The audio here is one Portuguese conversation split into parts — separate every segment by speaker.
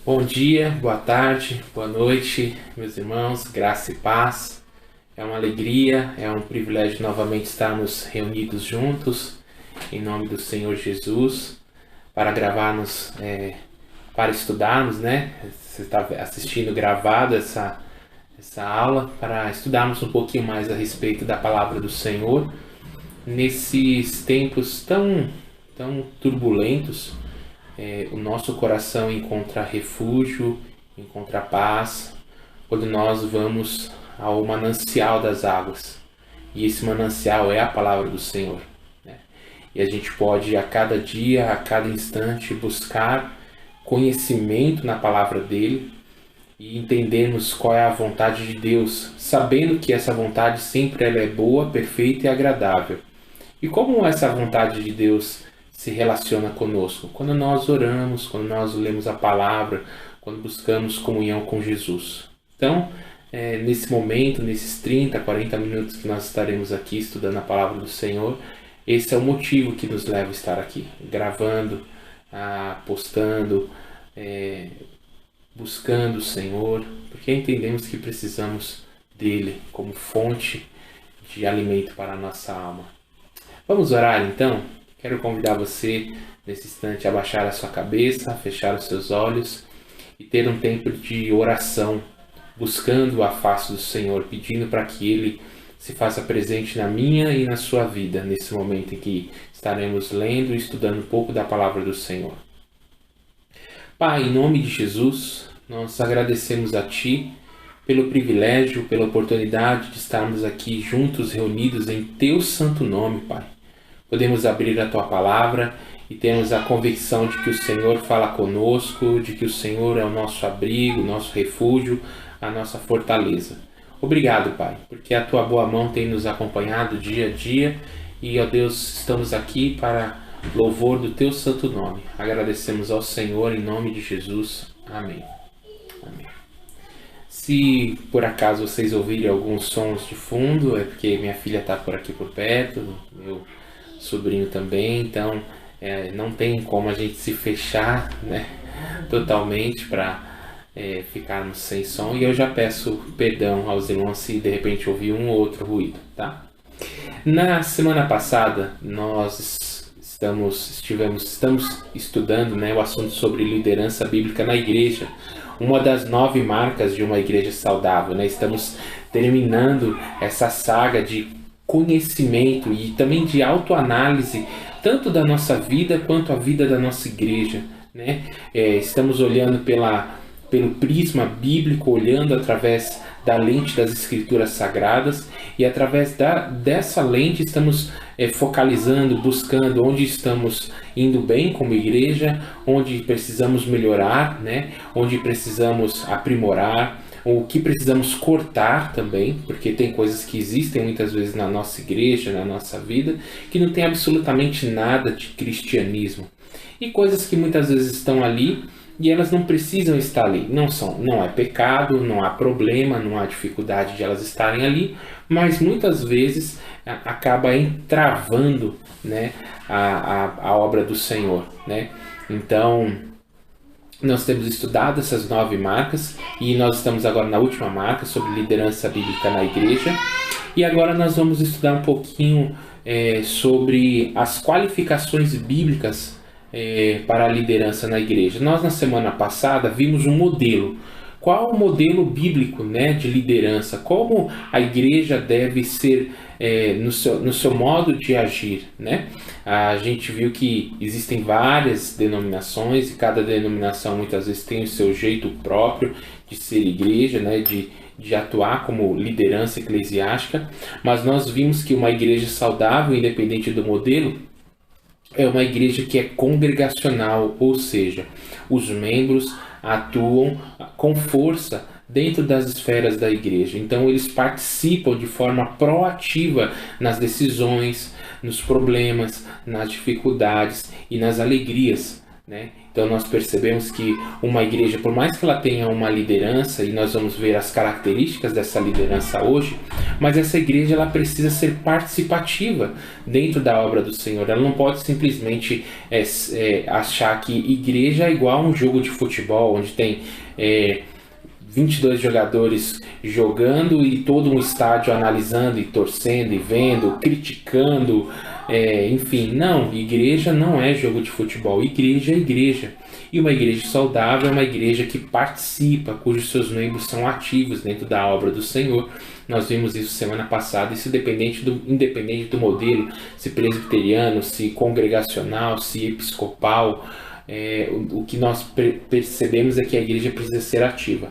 Speaker 1: Bom dia, boa tarde, boa noite, meus irmãos, graça e paz. É uma alegria, é um privilégio novamente estarmos reunidos juntos, em nome do Senhor Jesus, para gravarmos, para estudarmos, né? Você está assistindo gravado essa aula, para estudarmos um pouquinho mais a respeito da palavra do Senhor, nesses tempos tão turbulentos. O nosso coração encontra refúgio, encontra paz, quando nós vamos ao manancial das águas. E esse manancial é a palavra do Senhor, né? E a gente pode a cada dia, a cada instante, buscar conhecimento na palavra dele e entendermos qual é a vontade de Deus, sabendo que essa vontade sempre ela é boa, perfeita e agradável. E como essa vontade de Deus se relaciona conosco? Quando nós oramos, quando nós lemos a palavra, quando buscamos comunhão com Jesus. Então, nesse momento, nesses 30, 40 minutos que nós estaremos aqui estudando a palavra do Senhor, esse é o motivo que nos leva a estar aqui, gravando, postando, buscando o Senhor, porque entendemos que precisamos dele como fonte de alimento para a nossa alma. Vamos orar então? Quero convidar você, nesse instante, a baixar a sua cabeça, a fechar os seus olhos e ter um tempo de oração, buscando a face do Senhor, pedindo para que Ele se faça presente na minha e na sua vida, nesse momento em que estaremos lendo e estudando um pouco da palavra do Senhor. Pai, em nome de Jesus, nós agradecemos a Ti pelo privilégio, pela oportunidade de estarmos aqui juntos, reunidos em Teu santo nome, Pai. Podemos abrir a Tua palavra e temos a convicção de que o Senhor fala conosco, de que o Senhor é o nosso abrigo, o nosso refúgio, a nossa fortaleza. Obrigado, Pai, porque a Tua boa mão tem nos acompanhado dia a dia e, ó Deus, estamos aqui para louvor do Teu santo nome. Agradecemos ao Senhor em nome de Jesus. Amém. Amém. Se por acaso vocês ouvirem alguns sons de fundo, é porque minha filha está por aqui por perto, meu sobrinho também, então não tem como a gente se fechar, né, totalmente para ficarmos sem som, e eu já peço perdão aos irmãos se de repente ouvir um ou outro ruído, tá? Na semana passada nós estamos estudando, né, o assunto sobre liderança bíblica na igreja, uma das 9 marcas de uma igreja saudável, né? Estamos terminando essa saga de conhecimento e também de autoanálise, tanto da nossa vida quanto a vida da nossa igreja, né? Estamos olhando pelo prisma bíblico, olhando através da lente das escrituras sagradas, e através dessa lente estamos focalizando, buscando onde estamos indo bem como igreja, onde precisamos melhorar, né? Onde precisamos aprimorar, o que precisamos cortar também, porque tem coisas que existem muitas vezes na nossa igreja, na nossa vida, que não tem absolutamente nada de cristianismo. E coisas que muitas vezes estão ali e elas não precisam estar ali. Não é pecado, não há problema, não há dificuldade de elas estarem ali, mas muitas vezes acaba entravando, né, a obra do Senhor, né? Então, nós temos estudado essas 9 marcas e nós estamos agora na última marca sobre liderança bíblica na igreja. E agora nós vamos estudar um pouquinho sobre as qualificações bíblicas para a liderança na igreja. Nós na semana passada vimos um modelo. Qual o modelo bíblico, né, de liderança? Como a igreja deve ser no seu modo de agir, né? A gente viu que existem várias denominações e cada denominação muitas vezes tem o seu jeito próprio de ser igreja, né, de atuar como liderança eclesiástica, mas nós vimos que uma igreja saudável, independente do modelo, é uma igreja que é congregacional, ou seja, os membros atuam com força dentro das esferas da igreja. Então eles participam de forma proativa nas decisões, nos problemas, nas dificuldades e nas alegrias né? Então nós percebemos que uma igreja, por mais que ela tenha uma liderança, e nós vamos ver as características dessa liderança hoje, mas essa igreja ela precisa ser participativa dentro da obra do Senhor. Ela não pode simplesmente achar que igreja é igual a um jogo de futebol, onde tem 22 jogadores jogando e todo um estádio analisando e torcendo e vendo, criticando, enfim. Não, igreja não é jogo de futebol, igreja é igreja. E uma igreja saudável é uma igreja que participa, cujos seus membros são ativos dentro da obra do Senhor. Nós vimos isso semana passada, isso independente do modelo, se presbiteriano, se congregacional, se episcopal. O que nós percebemos é que a igreja precisa ser ativa.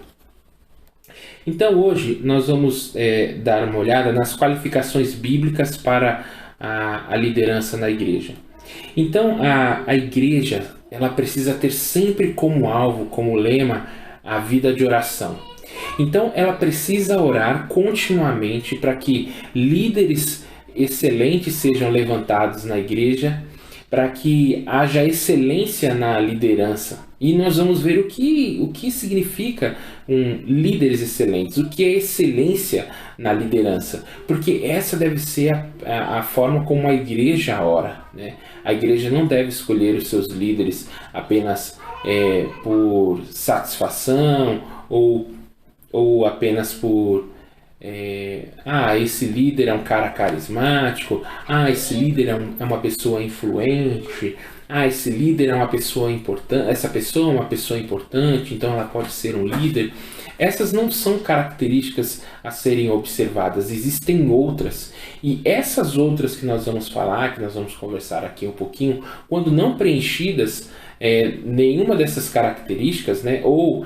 Speaker 1: Então hoje nós vamos dar uma olhada nas qualificações bíblicas para a liderança na igreja. Então a igreja ela precisa ter sempre como alvo, como lema, a vida de oração. Então ela precisa orar continuamente para que líderes excelentes sejam levantados na igreja, para que haja excelência na liderança. E nós vamos ver o que significa líderes excelentes, o que é excelência na liderança, porque essa deve ser a forma como a igreja ora, né? A igreja não deve escolher os seus líderes apenas por satisfação ou apenas por esse líder é um cara carismático, esse líder é uma pessoa influente, esse líder é uma pessoa importante, essa pessoa é uma pessoa importante, então ela pode ser um líder. Essas não são características a serem observadas, existem outras. E essas outras que nós vamos falar, que nós vamos conversar aqui um pouquinho, quando não preenchidas, nenhuma dessas características, né, ou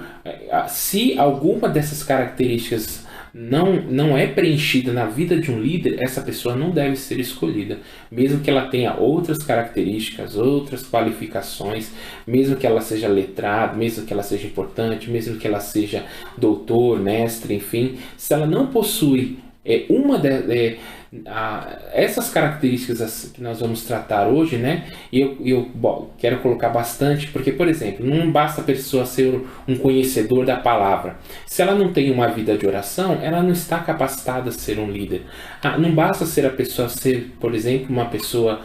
Speaker 1: se alguma dessas características não é preenchida na vida de um líder, essa pessoa não deve ser escolhida, mesmo que ela tenha outras características, outras qualificações, mesmo que ela seja letrada, mesmo que ela seja importante, mesmo que ela seja doutor, mestre, enfim, se ela não possui essas características que nós vamos tratar hoje, né? E eu quero colocar bastante, porque, por exemplo, não basta a pessoa ser um conhecedor da palavra. Se ela não tem uma vida de oração, ela não está capacitada a ser um líder. Não basta ser a pessoa ser, por exemplo, uma pessoa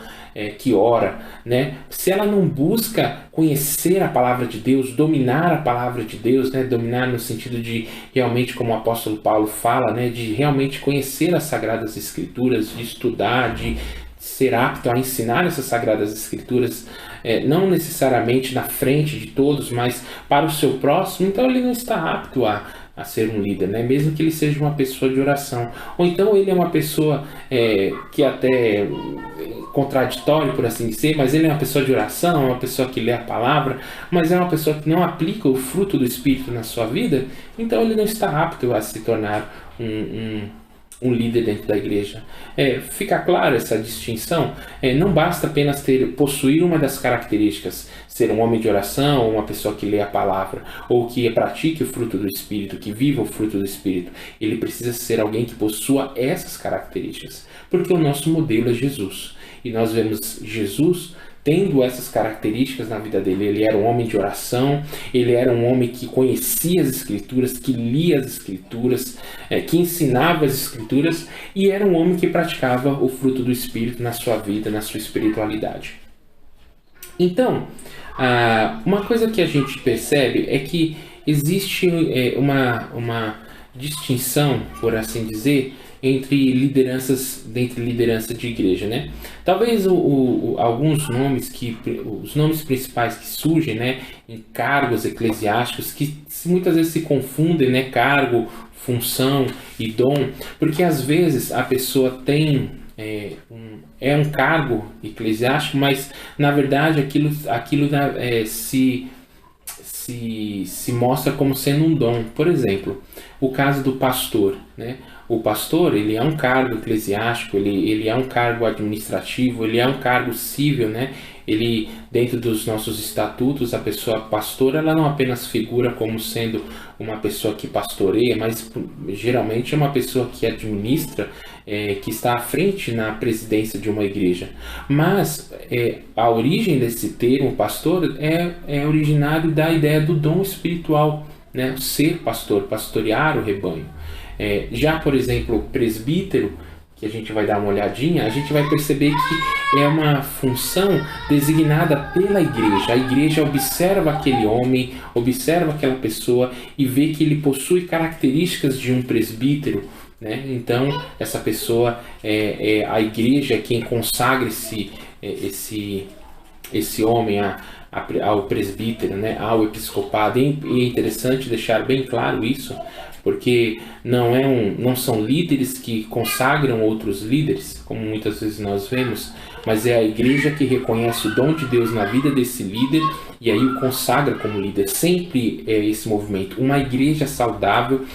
Speaker 1: que ora, né? Se ela não busca conhecer a palavra de Deus, dominar a palavra de Deus, né? Dominar no sentido de realmente, como o apóstolo Paulo fala, né? De realmente conhecer as Sagradas Escrituras, de estudar, de ser apto a ensinar essas Sagradas Escrituras, não necessariamente na frente de todos, mas para o seu próximo, então ele não está apto a ser um líder, né? Mesmo que ele seja uma pessoa de oração. Ou então ele é uma pessoa que até contraditório, por assim dizer, mas ele é uma pessoa de oração, é uma pessoa que lê a palavra, mas é uma pessoa que não aplica o fruto do Espírito na sua vida, então ele não está apto a se tornar um líder dentro da igreja. Fica claro essa distinção? Não basta apenas possuir uma das características, ser um homem de oração, ou uma pessoa que lê a palavra, ou que pratique o fruto do Espírito, que viva o fruto do Espírito. Ele precisa ser alguém que possua essas características, porque o nosso modelo é Jesus. E nós vemos Jesus tendo essas características na vida dele. Ele era um homem de oração, ele era um homem que conhecia as Escrituras, que lia as Escrituras, que ensinava as Escrituras, e era um homem que praticava o fruto do Espírito na sua vida, na sua espiritualidade. Então, uma coisa que a gente percebe é que existe uma distinção, por assim dizer, entre liderança de igreja, né? Talvez alguns nomes os nomes principais que surgem, né, em cargos eclesiásticos, que muitas vezes se confundem, né, cargo, função e dom, porque às vezes a pessoa tem um cargo eclesiástico, mas na verdade aquilo se mostra como sendo um dom. Por exemplo, o caso do pastor, né? O pastor, ele é um cargo eclesiástico, ele é um cargo administrativo, ele é um cargo civil, né? ele, dentro dos nossos estatutos, a pessoa pastora, ela não apenas figura como sendo uma pessoa que pastoreia, mas geralmente é uma pessoa que administra, que está à frente na presidência de uma igreja. Mas a origem desse termo pastor é originário da ideia do dom espiritual, né? Ser pastor, pastorear o rebanho. Já, por exemplo, o presbítero, que a gente vai dar uma olhadinha, a gente vai perceber que é uma função designada pela igreja. A igreja observa aquele homem, observa aquela pessoa e vê que ele possui características de um presbítero, né? Então, essa pessoa, a igreja é quem consagra esse homem ao presbítero, né? Ao episcopado. E é interessante deixar bem claro isso, porque não são líderes que consagram outros líderes, como muitas vezes nós vemos, mas é a igreja que reconhece o dom de Deus na vida desse líder e aí o consagra como líder. Sempre é esse movimento. Uma igreja saudável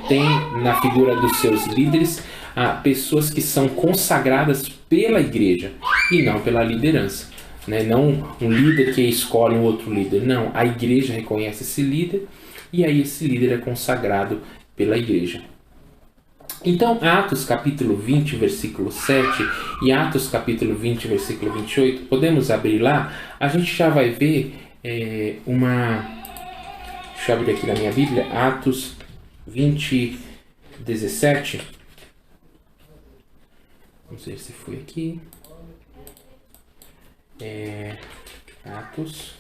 Speaker 1: tem na figura dos seus líderes pessoas que são consagradas pela igreja e não pela liderança, né? Não um líder que escolhe um outro líder, não. A igreja reconhece esse líder e aí esse líder é consagrado pela igreja. Então, Atos capítulo 20, versículo 7 e Atos capítulo 20, versículo 28, podemos abrir lá, a gente já vai ver deixa eu abrir aqui na minha Bíblia, Atos 20, 17. Vamos ver se foi aqui. Atos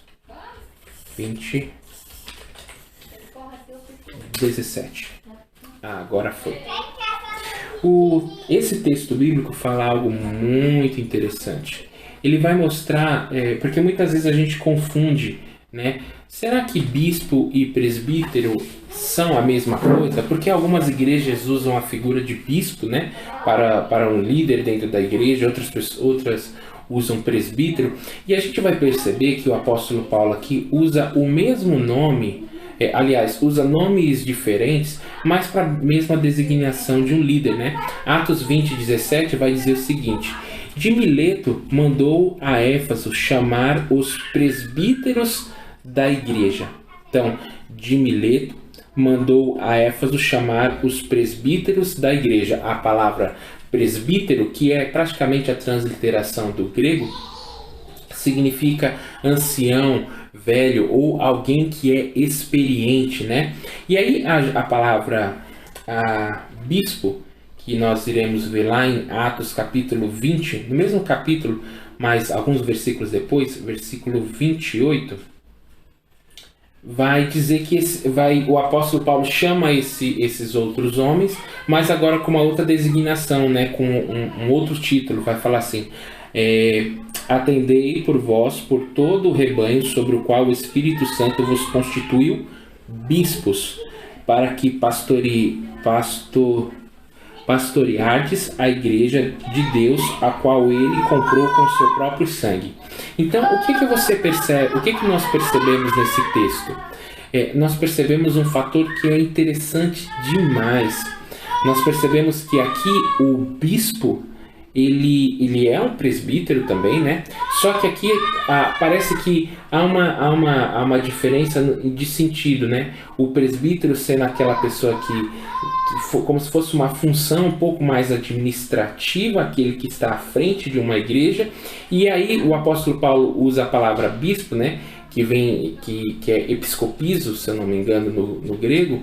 Speaker 1: 20, 17. Agora foi. Esse texto bíblico fala algo muito interessante. Ele vai mostrar, porque muitas vezes a gente confunde, né? Será que bispo e presbítero são a mesma coisa? Porque algumas igrejas usam a figura de bispo, né? Para um líder dentro da igreja, outras usam presbítero. E a gente vai perceber que o apóstolo Paulo aqui usa o mesmo nome, aliás, usa nomes diferentes, mas para a mesma designação de um líder, né? Atos 20, 17 vai dizer o seguinte: de Mileto mandou a Éfaso chamar os presbíteros da igreja. Então, de Mileto mandou a Éfaso chamar os presbíteros da igreja. A palavra presbítero, que é praticamente a transliteração do grego, significa ancião, velho ou alguém que é experiente, né? E aí a palavra bispo, que nós iremos ver lá em Atos capítulo 20, no mesmo capítulo, mas alguns versículos depois, versículo 28, vai dizer que o apóstolo Paulo chama esses outros homens, mas agora com uma outra designação, né? Com um outro título, vai falar assim: atendei por vós, por todo o rebanho sobre o qual o Espírito Santo vos constituiu bispos, para que pastoreardes a igreja de Deus, a qual ele comprou com seu próprio sangue. Então, o que você percebe? O que nós percebemos nesse texto? Nós percebemos um fator que é interessante demais. Nós percebemos que aqui o bispo, ele é um presbítero também, né? Só que aqui parece que há uma diferença de sentido, né? O presbítero sendo aquela pessoa que, como se fosse uma função um pouco mais administrativa, aquele que está à frente de uma igreja. E aí o apóstolo Paulo usa a palavra bispo, né? Que é episcopizo, se eu não me engano, no grego,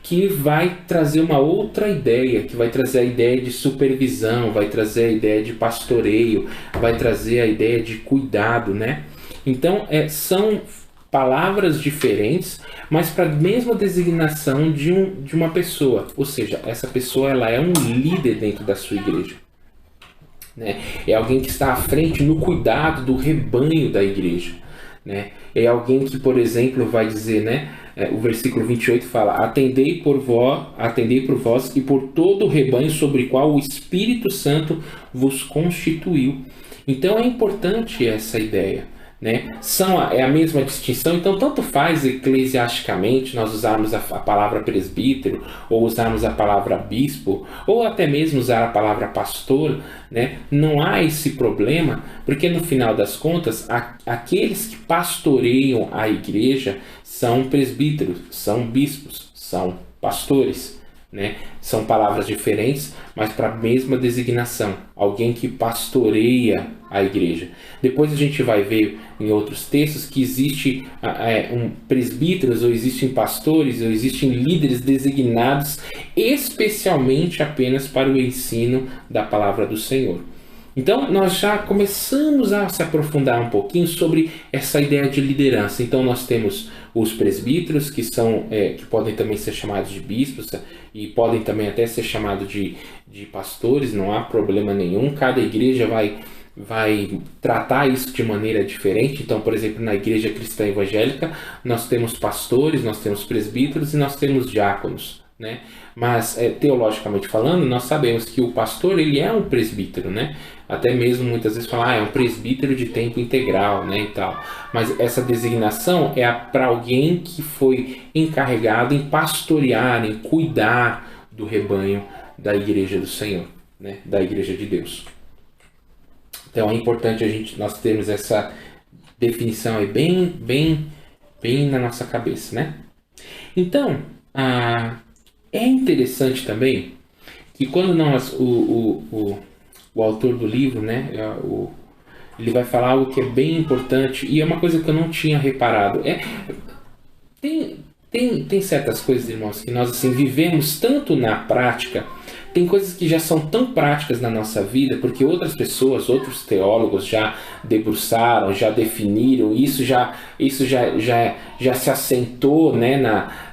Speaker 1: que vai trazer uma outra ideia, que vai trazer a ideia de supervisão, vai trazer a ideia de pastoreio, vai trazer a ideia de cuidado, né? Então, são palavras diferentes, mas para a mesma designação de uma pessoa. Ou seja, essa pessoa ela é um líder dentro da sua igreja, né? É alguém que está à frente no cuidado do rebanho da igreja, né? É alguém que, por exemplo, vai dizer, né? O versículo 28 fala: atendei por vós e por todo o rebanho sobre o qual o Espírito Santo vos constituiu. Então é importante essa ideia, né? É a mesma distinção, então tanto faz eclesiasticamente nós usarmos a palavra presbítero, ou usarmos a palavra bispo, ou até mesmo usar a palavra pastor, né? Não há esse problema, porque no final das contas, aqueles que pastoreiam a igreja são presbíteros, são bispos, são pastores, né? São palavras diferentes, mas para a mesma designação, alguém que pastoreia a igreja. Depois a gente vai ver em outros textos que existe presbíteros, ou existem pastores, ou existem líderes designados especialmente apenas para o ensino da palavra do Senhor. Então nós já começamos a se aprofundar um pouquinho sobre essa ideia de liderança. Então nós temos os presbíteros, que podem também ser chamados de bispos, e podem também até ser chamados de pastores, não há problema nenhum. Cada igreja vai tratar isso de maneira diferente. Então, por exemplo, na igreja cristã evangélica, nós temos pastores, nós temos presbíteros e nós temos diáconos, né? Mas teologicamente falando, nós sabemos que o pastor, ele é um presbítero, né? Até mesmo muitas vezes falam, é um presbítero de tempo integral, né, e tal. Mas essa designação é para alguém que foi encarregado em pastorear, em cuidar do rebanho da igreja do Senhor, né? Da igreja de Deus. Então é importante nós termos essa definição aí bem na nossa cabeça, né? Então, é interessante também que quando o autor do livro, né, ele vai falar algo que é bem importante, e é uma coisa que eu não tinha reparado. Tem certas coisas, irmãos, que nós assim, vivemos tanto na prática. Tem coisas que já são tão práticas na nossa vida, porque outras pessoas, outros teólogos já debruçaram, já definiram, isso já se assentou, né,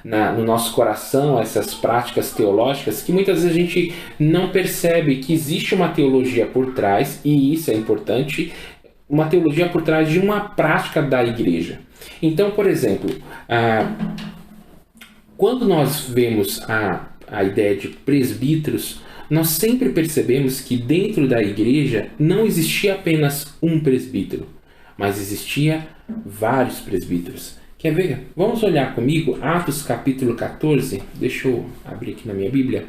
Speaker 1: no nosso coração, essas práticas teológicas, que muitas vezes a gente não percebe que existe uma teologia por trás, e isso é importante, uma teologia por trás de uma prática da igreja. Então, por exemplo, quando nós vemos a ideia de presbíteros, nós sempre percebemos que dentro da igreja não existia apenas um presbítero, mas existia vários presbíteros. Quer ver? Vamos olhar comigo Atos capítulo 14. Deixa eu abrir aqui na minha Bíblia.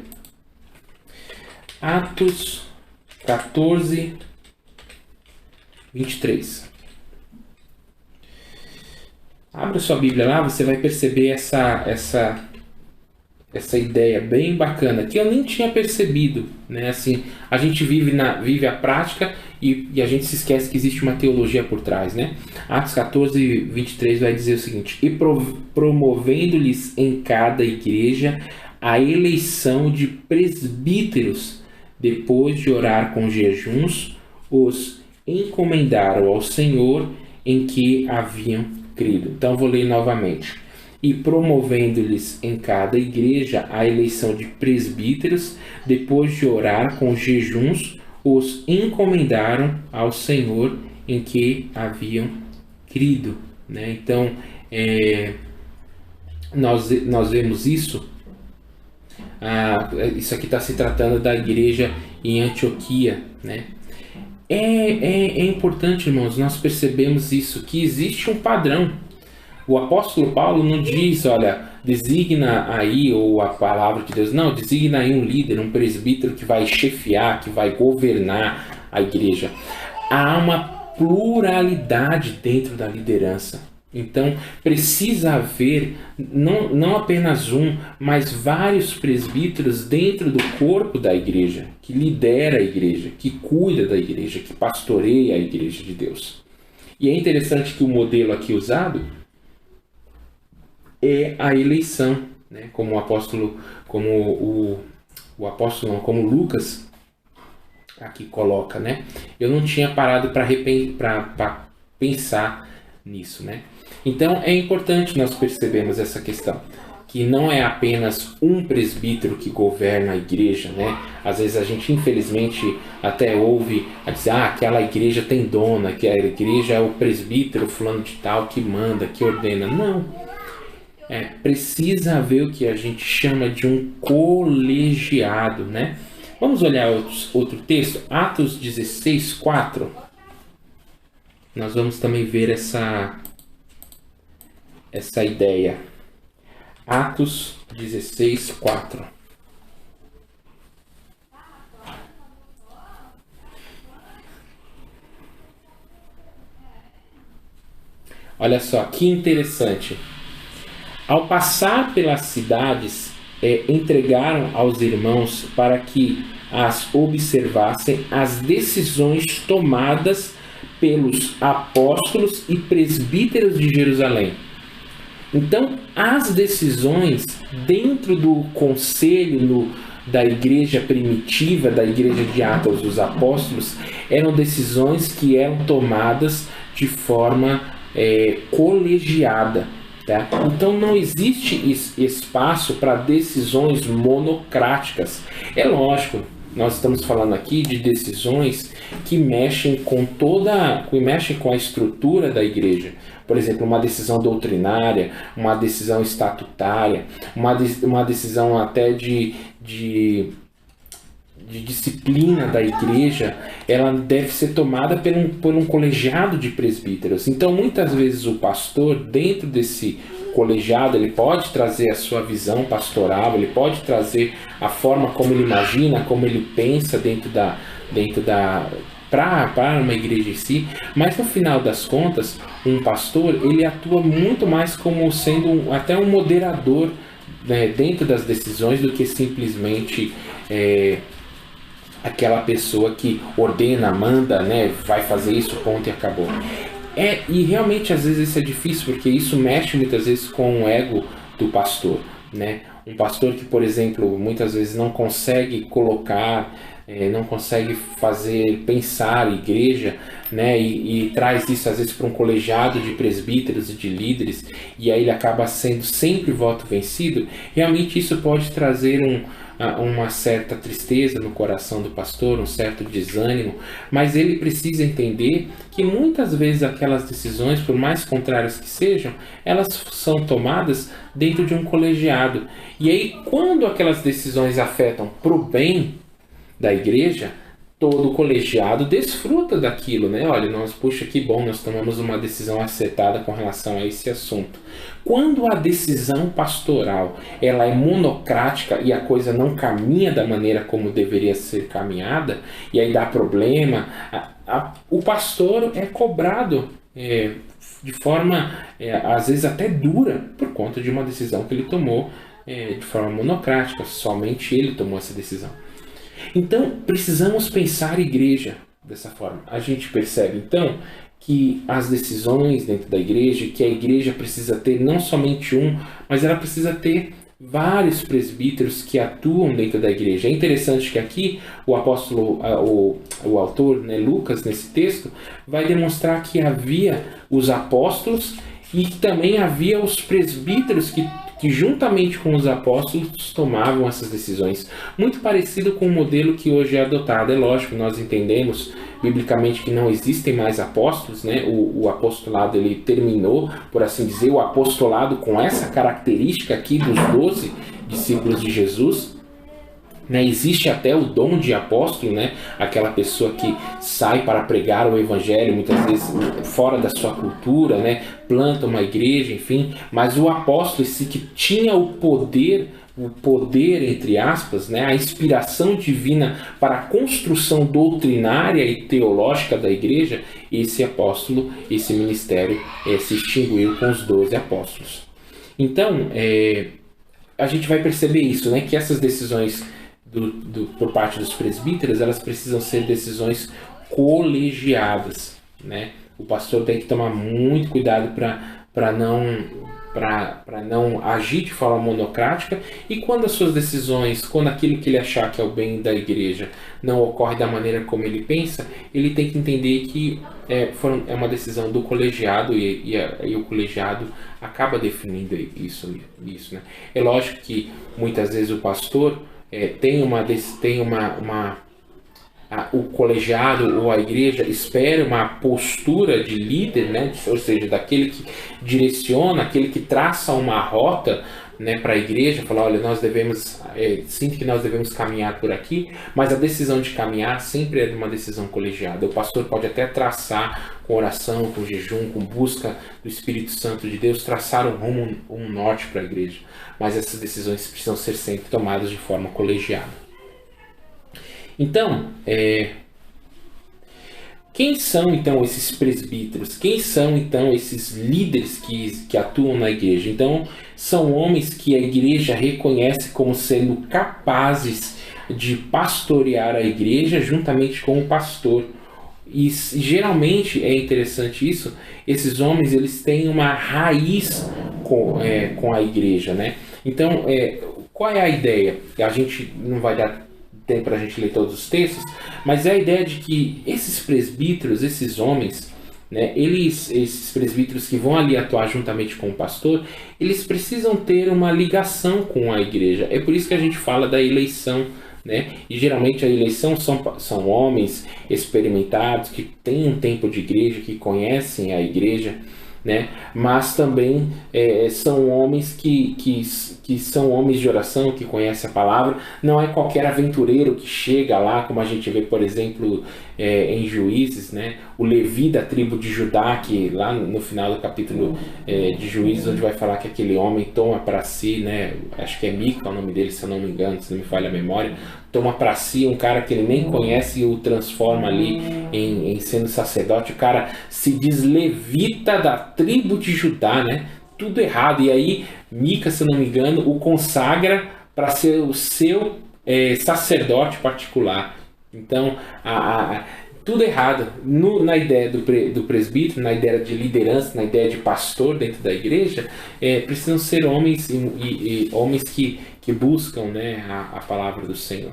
Speaker 1: Atos 14, 23. Abra sua Bíblia lá, você vai perceber essa ideia bem bacana, que eu nem tinha percebido, né? Assim, a gente vive a prática e a gente se esquece que existe uma teologia por trás, né? Atos 14, 23 vai dizer o seguinte: e promovendo-lhes em cada igreja a eleição de presbíteros, depois de orar com jejuns, os encomendaram ao Senhor em que haviam crido. Então vou ler novamente. E promovendo-lhes em cada igreja a eleição de presbíteros, depois de orar com jejuns, os encomendaram ao Senhor em que haviam crido, né? Então, nós vemos isso. Isso aqui está se tratando da igreja em Antioquia, né? É importante, irmãos, nós percebemos isso, que existe um padrão. O apóstolo Paulo não diz, olha, designa aí, ou a palavra de Deus, não, designa aí um líder, um presbítero que vai chefiar, que vai governar a igreja. Há uma pluralidade dentro da liderança. Então, precisa haver não apenas um, mas vários presbíteros dentro do corpo da igreja, que lidera a igreja, que cuida da igreja, que pastoreia a igreja de Deus. E é interessante que o modelo aqui usado é a eleição, né? Como o apóstolo, como Lucas aqui coloca, né? Eu não tinha parado para pensar nisso, né? Então é importante nós percebermos essa questão, que não é apenas um presbítero que governa a igreja, né? Às vezes a gente infelizmente até ouve a dizer, aquela igreja tem dona, que a igreja é o presbítero fulano de tal que manda, que ordena. Não. Precisa haver o que a gente chama de um colegiado, né? Vamos olhar outro texto, Atos 16, 4. nós vamos também ver essa ideia. Atos 16, 4. Olha só, que interessante. Ao passar pelas cidades, entregaram aos irmãos para que as observassem as decisões tomadas pelos apóstolos e presbíteros de Jerusalém. Então, as decisões dentro do conselho da igreja primitiva, da igreja de Atos dos Apóstolos, eram decisões que eram tomadas de forma colegiada. Tá? Então não existe espaço para decisões monocráticas. É lógico, nós estamos falando aqui de decisões que mexem com a estrutura da igreja. Por exemplo, uma decisão doutrinária, uma decisão estatutária, uma decisão até de disciplina da igreja, ela deve ser tomada por um colegiado de presbíteros. Então, muitas vezes o pastor, dentro desse colegiado, ele pode trazer a sua visão pastoral, ele pode trazer a forma como ele imagina, como ele pensa para uma igreja em si, mas no final das contas, um pastor, ele atua muito mais como sendo até um moderador, né, dentro das decisões, do que simplesmente aquela pessoa que ordena, manda, né, vai fazer isso, ponto e acabou. E realmente às vezes isso é difícil, porque isso mexe muitas vezes com o ego do pastor, né? Um pastor que, por exemplo, muitas vezes não consegue colocar, não consegue pensar a igreja, né? E traz isso às vezes para um colegiado de presbíteros e de líderes, e aí ele acaba sendo sempre voto vencido. Realmente isso pode trazer uma certa tristeza no coração do pastor, um certo desânimo, mas ele precisa entender que muitas vezes aquelas decisões, por mais contrárias que sejam, elas são tomadas dentro de um colegiado. E aí, quando aquelas decisões afetam para o bem da igreja, todo o colegiado desfruta daquilo, né? Olha, puxa, que bom, nós tomamos uma decisão acertada com relação a esse assunto. Quando a decisão pastoral ela é monocrática e a coisa não caminha da maneira como deveria ser caminhada, e aí dá problema, o pastor é cobrado de forma, às vezes até dura, por conta de uma decisão que ele tomou de forma monocrática, somente ele tomou essa decisão. Então, precisamos pensar a igreja dessa forma. A gente percebe, então, que as decisões dentro da igreja, que a igreja precisa ter não somente mas ela precisa ter vários presbíteros que atuam dentro da igreja. É interessante que aqui o apóstolo, o autor, né, Lucas, nesse texto, vai demonstrar que havia os apóstolos e que também havia os presbíteros que juntamente com os apóstolos tomavam essas decisões. Muito parecido com o modelo que hoje é adotado. É lógico, nós entendemos biblicamente que não existem mais apóstolos, né? O apostolado ele terminou, por assim dizer, o apostolado com essa característica aqui dos 12 discípulos de Jesus. Né, existe até o dom de apóstolo, né? Aquela pessoa que sai para pregar o evangelho, muitas vezes fora da sua cultura, né? Planta uma igreja, enfim. Mas o apóstolo, esse que tinha o poder entre aspas, né? A inspiração divina para a construção doutrinária e teológica da igreja, esse apóstolo, esse ministério se extinguiu com os 12 apóstolos. Então, a gente vai perceber isso, né? Que essas decisões por parte dos presbíteros, elas precisam ser decisões colegiadas, né? O pastor tem que tomar muito cuidado para não agir de forma monocrática, e quando as suas decisões, quando aquilo que ele achar que é o bem da igreja não ocorre da maneira como ele pensa, ele tem que entender que é uma decisão do colegiado e o colegiado acaba definindo isso, né? É lógico que muitas vezes o pastor tem o colegiado ou a igreja espera uma postura de líder, né? Ou seja, daquele que direciona, aquele que traça uma rota, né, para a igreja, falar, olha, nós devemos, sinto que nós devemos caminhar por aqui, mas a decisão de caminhar sempre é uma decisão colegiada. O pastor pode até traçar com oração, com jejum, com busca do Espírito Santo de Deus, traçar um rumo, um norte para a igreja, mas essas decisões precisam ser sempre tomadas de forma colegiada. Então, quem são então esses presbíteros? Quem são então esses líderes que atuam na igreja? Então, são homens que a igreja reconhece como sendo capazes de pastorear a igreja juntamente com o pastor. E geralmente é interessante isso, esses homens eles têm uma raiz com a igreja, né? Então, qual é a ideia? A gente não vai dar tempo para a gente ler todos os textos, mas é a ideia de que esses presbíteros, esses homens, né, esses presbíteros que vão ali atuar juntamente com o pastor, eles precisam ter uma ligação com a igreja. É por isso que a gente fala da eleição, né? E geralmente a eleição são homens experimentados, que têm um tempo de igreja, que conhecem a igreja, né? Mas também são homens que são homens de oração, que conhecem a palavra. Não é qualquer aventureiro que chega lá, como a gente vê, por exemplo, em Juízes, né? O Levi da tribo de Judá, que lá no final do capítulo de Juízes, onde vai falar que aquele homem toma para si, né? Acho que é Mica o nome dele, se eu não me engano, se não me falha a memória, toma para si um cara que ele nem conhece e o transforma ali em sendo sacerdote. O cara se diz levita da tribo de Judá, né? Tudo errado. E aí Mica, se eu não me engano, o consagra para ser o seu sacerdote particular. Então, tudo errado. Na ideia do presbítero, na ideia de liderança, na ideia de pastor dentro da igreja, precisam ser homens e homens que buscam, né, a palavra do Senhor.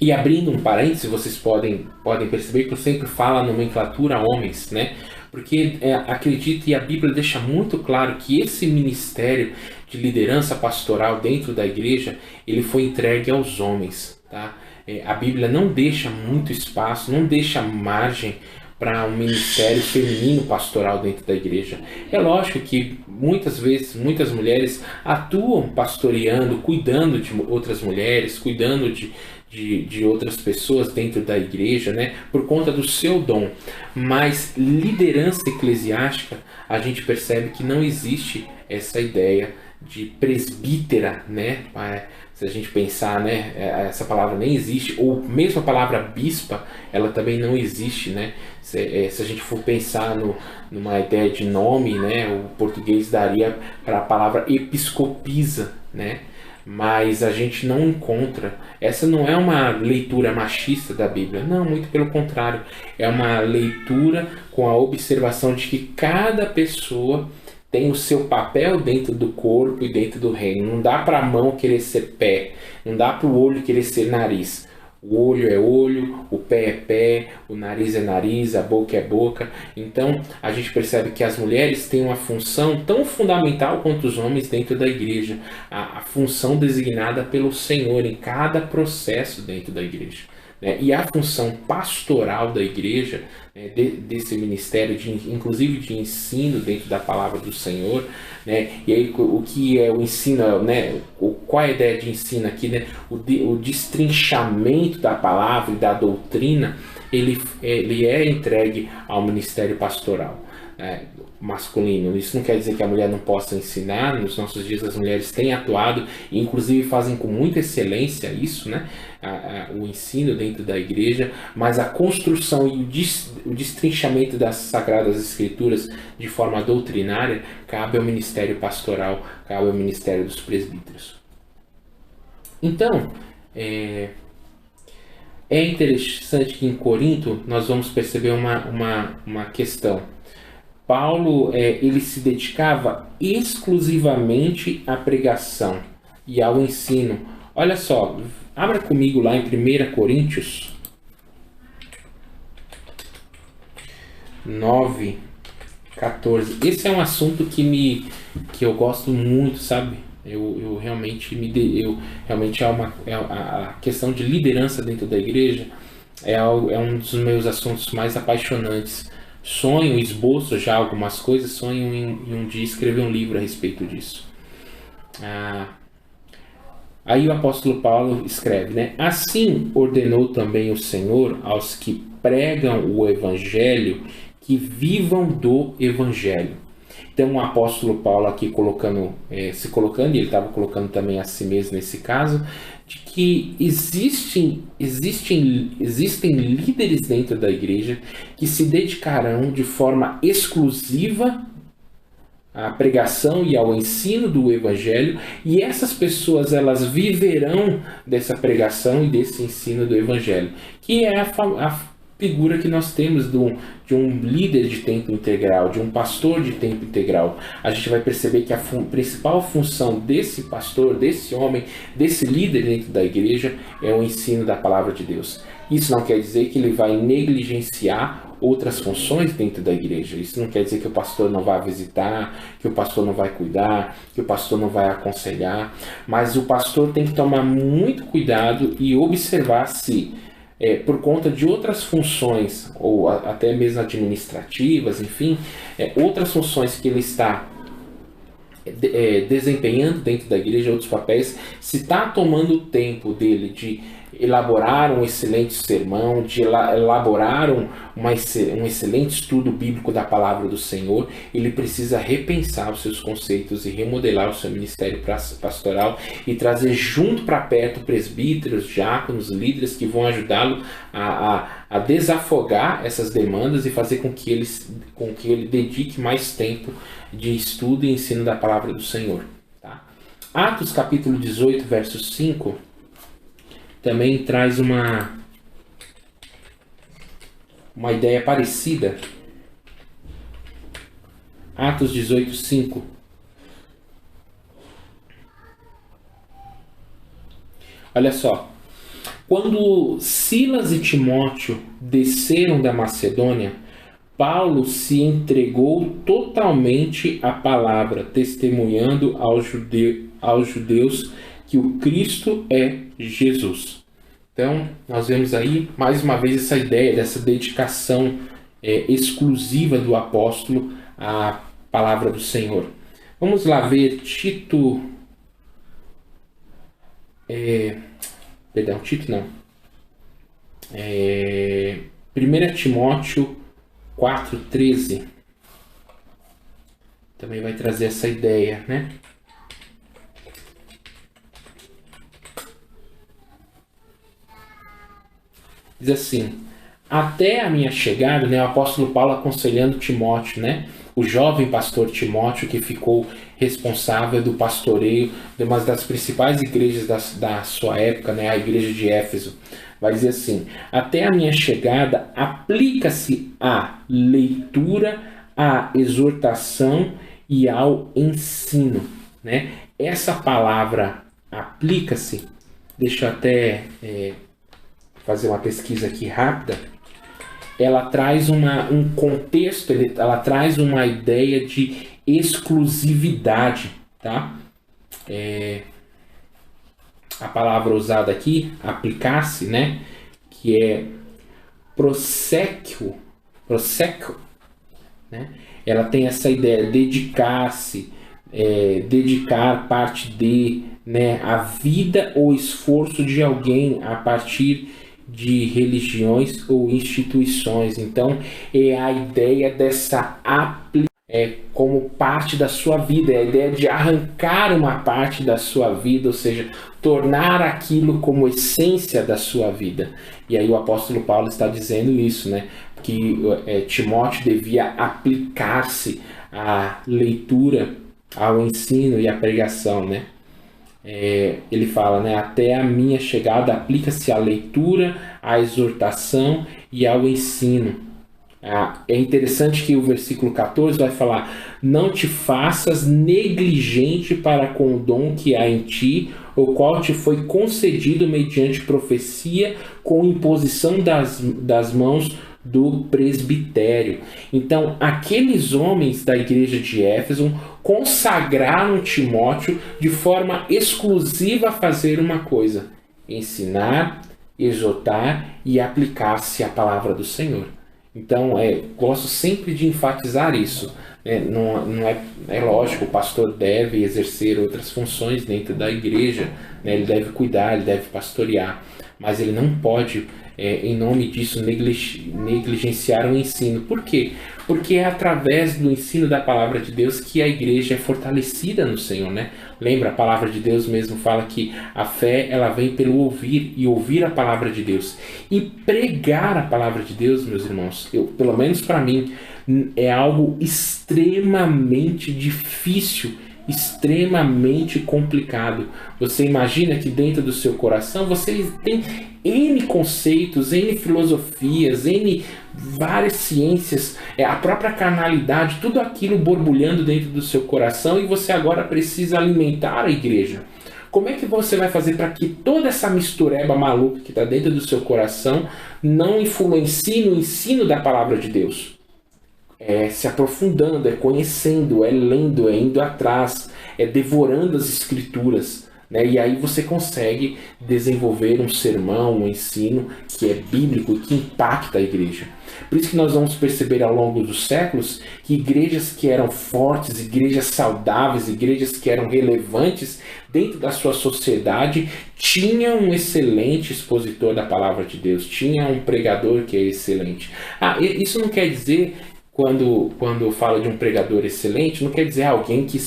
Speaker 1: E abrindo um parênteses, vocês podem perceber que eu sempre falo a nomenclatura homens, né? Porque acredito, e a Bíblia deixa muito claro que esse ministério de liderança pastoral dentro da igreja, ele foi entregue aos homens, tá? A Bíblia não deixa muito espaço, não deixa margem para um ministério feminino pastoral dentro da igreja. É lógico que muitas vezes, muitas mulheres atuam pastoreando, cuidando de outras mulheres, cuidando de outras pessoas dentro da igreja, né, por conta do seu dom. Mas liderança eclesiástica, a gente percebe que não existe essa ideia de presbítera, né? Se a gente pensar, né, essa palavra nem existe, ou mesmo a palavra bispa, ela também não existe, né? Se a gente for pensar numa ideia de nome, né, o português daria para a palavra episcopisa, né? Mas a gente não encontra. Essa não é uma leitura machista da Bíblia, não, muito pelo contrário. É uma leitura com a observação de que cada pessoa tem o seu papel dentro do corpo e dentro do reino. Não dá para a mão querer ser pé, não dá para o olho querer ser nariz. O olho é olho, o pé é pé, o nariz é nariz, a boca é boca. Então a gente percebe que as mulheres têm uma função tão fundamental quanto os homens dentro da igreja. A função designada pelo Senhor em cada processo dentro da igreja. E a função pastoral da igreja, né, desse ministério, inclusive de ensino dentro da palavra do Senhor, né, e aí o que é o ensino, né, qual é a ideia de ensino aqui, né, o destrinchamento da palavra e da doutrina, ele é entregue ao ministério pastoral, né, masculino. Isso não quer dizer que a mulher não possa ensinar. Nos nossos dias as mulheres têm atuado e inclusive fazem com muita excelência isso, né? O ensino dentro da igreja, mas a construção e o destrinchamento das Sagradas Escrituras de forma doutrinária cabe ao ministério pastoral, cabe ao ministério dos presbíteros. Então, é interessante que em Corinto nós vamos perceber uma questão. Paulo ele se dedicava exclusivamente à pregação e ao ensino. Olha só, abra comigo lá em 1 Coríntios 9, 14. Esse é um assunto que eu gosto muito, sabe? Eu realmente a questão de liderança dentro da igreja é um dos meus assuntos mais apaixonantes. Sonho, esboço já algumas coisas, sonho em um dia escrever um livro a respeito disso. Aí o apóstolo Paulo escreve, né? Assim ordenou também o Senhor aos que pregam o evangelho que vivam do evangelho. Então o apóstolo Paulo aqui se colocando, e ele estava colocando também a si mesmo nesse caso, de que existem líderes dentro da igreja que se dedicarão de forma exclusiva à pregação e ao ensino do evangelho, e essas pessoas elas viverão dessa pregação e desse ensino do evangelho, que é a figura que nós temos de um líder de tempo integral, de um pastor de tempo integral. A gente vai perceber que a principal função desse pastor, desse homem, desse líder dentro da igreja é o ensino da palavra de Deus. Isso não quer dizer que ele vai negligenciar outras funções dentro da igreja. Isso não quer dizer que o pastor não vai visitar, que o pastor não vai cuidar, que o pastor não vai aconselhar, mas o pastor tem que tomar muito cuidado e observar se por conta de outras funções, ou até mesmo administrativas, enfim, outras funções que ele está desempenhando dentro da igreja, outros papéis, se está tomando o tempo dele de elaborar um excelente sermão, de elaborar um excelente estudo bíblico da palavra do Senhor, ele precisa repensar os seus conceitos e remodelar o seu ministério pastoral e trazer junto para perto presbíteros, diáconos, líderes que vão ajudá-lo a desafogar essas demandas e fazer com que ele dedique mais tempo de estudo e ensino da palavra do Senhor. Tá? Atos capítulo 18, verso 5, também traz uma ideia parecida. Atos 18, 5. Olha só. Quando Silas e Timóteo desceram da Macedônia, Paulo se entregou totalmente à palavra, testemunhando aos judeus que o Cristo é Jesus. Então, nós vemos aí, mais uma vez, essa ideia dessa dedicação exclusiva do apóstolo à palavra do Senhor. Vamos lá ver Tito... Tito não. 1 Timóteo 4,13. Também vai trazer essa ideia, né? Diz assim: até a minha chegada, né, o apóstolo Paulo aconselhando Timóteo, né, o jovem pastor Timóteo, que ficou responsável do pastoreio de uma das principais igrejas da sua época, né, a igreja de Éfeso. Vai dizer assim: até a minha chegada aplica-se à leitura, à exortação e ao ensino, né? Essa palavra aplica-se, deixa eu até fazer uma pesquisa aqui rápida. Ela traz um contexto, ela traz uma ideia de exclusividade, tá? A palavra usada aqui, aplicar-se, né? Que é prosséquio, né? Ela tem essa ideia, dedicar-se, dedicar parte de, né? A vida ou esforço de alguém a partir de religiões ou instituições. Então é a ideia dessa como parte da sua vida, é a ideia de arrancar uma parte da sua vida, ou seja, tornar aquilo como essência da sua vida. E aí o apóstolo Paulo está dizendo isso, né? Que Timóteo devia aplicar-se à leitura, ao ensino e à pregação, né? Ele fala, né, até a minha chegada aplica-se à leitura, à exortação e ao ensino. É interessante que o versículo 14 vai falar: não te faças negligente para com o dom que há em ti, o qual te foi concedido mediante profecia, com imposição das mãos do presbitério. Então, aqueles homens da igreja de Éfeso consagraram Timóteo de forma exclusiva a fazer uma coisa: ensinar, exortar e aplicar-se à palavra do Senhor. Então, gosto sempre de enfatizar isso. É lógico, o pastor deve exercer outras funções dentro da igreja, né? Ele deve cuidar, ele deve pastorear, mas ele não pode, em nome disso, negligenciar o ensino. Por quê? Porque é através do ensino da palavra de Deus que a igreja é fortalecida no Senhor, né? Lembra, a palavra de Deus mesmo fala que a fé, ela vem pelo ouvir, e ouvir a palavra de Deus. E pregar a palavra de Deus, meus irmãos, pelo menos para mim, é algo extremamente difícil, extremamente complicado. Você imagina que dentro do seu coração você tem N conceitos, N filosofias, N várias ciências, a própria carnalidade, tudo aquilo borbulhando dentro do seu coração, e você agora precisa alimentar a igreja. Como é que você vai fazer para que toda essa mistureba maluca que está dentro do seu coração não influencie no ensino da palavra de Deus? É se aprofundando, é conhecendo, é lendo, é indo atrás, é devorando as escrituras, né? E aí você consegue desenvolver um sermão, um ensino que é bíblico e que impacta a igreja. Por isso que nós vamos perceber ao longo dos séculos que igrejas que eram fortes, igrejas saudáveis, igrejas que eram relevantes dentro da sua sociedade, tinham um excelente expositor da palavra de Deus, tinha um pregador que é excelente. Isso não quer dizer, quando eu falo de um pregador excelente, não quer dizer alguém que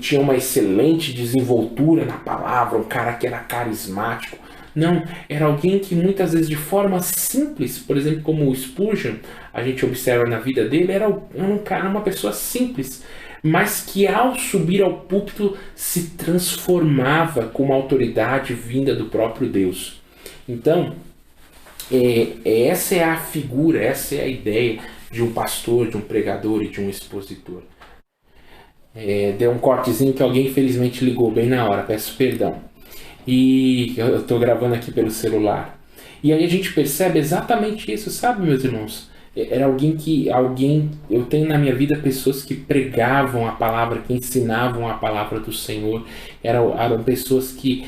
Speaker 1: tinha uma excelente desenvoltura na palavra, um cara que era carismático. Não, era alguém que muitas vezes de forma simples, por exemplo, como o Spurgeon, a gente observa na vida dele, era um cara, uma pessoa simples, mas que ao subir ao púlpito se transformava com uma autoridade vinda do próprio Deus. Então, essa é a figura, essa é a ideia de um pastor, de um pregador e de um expositor. Deu um cortezinho que alguém infelizmente ligou bem na hora, peço perdão. E eu estou gravando aqui pelo celular. E aí a gente percebe exatamente isso, sabe, meus irmãos? Era eu tenho na minha vida pessoas que pregavam a palavra, que ensinavam a palavra do Senhor. Eram pessoas que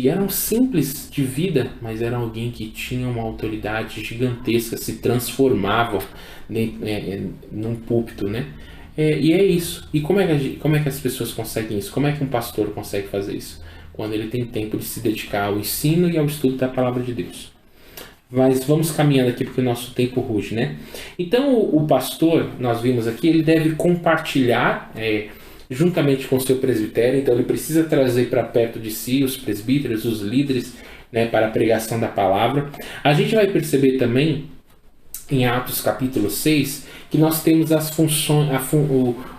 Speaker 1: eram simples de vida, mas eram alguém que tinha uma autoridade gigantesca, se transformavam num púlpito, né? E é isso. E como é que as pessoas conseguem isso? Como é que um pastor consegue fazer isso? Quando ele tem tempo de se dedicar ao ensino e ao estudo da palavra de Deus. Mas vamos caminhando aqui porque o nosso tempo ruge, né? Então o pastor, nós vimos aqui, ele deve compartilhar juntamente com o seu presbitério. Então ele precisa trazer para perto de si os presbíteros, os líderes, né, para a pregação da palavra. A gente vai perceber também em Atos capítulo 6 que nós temos as funções,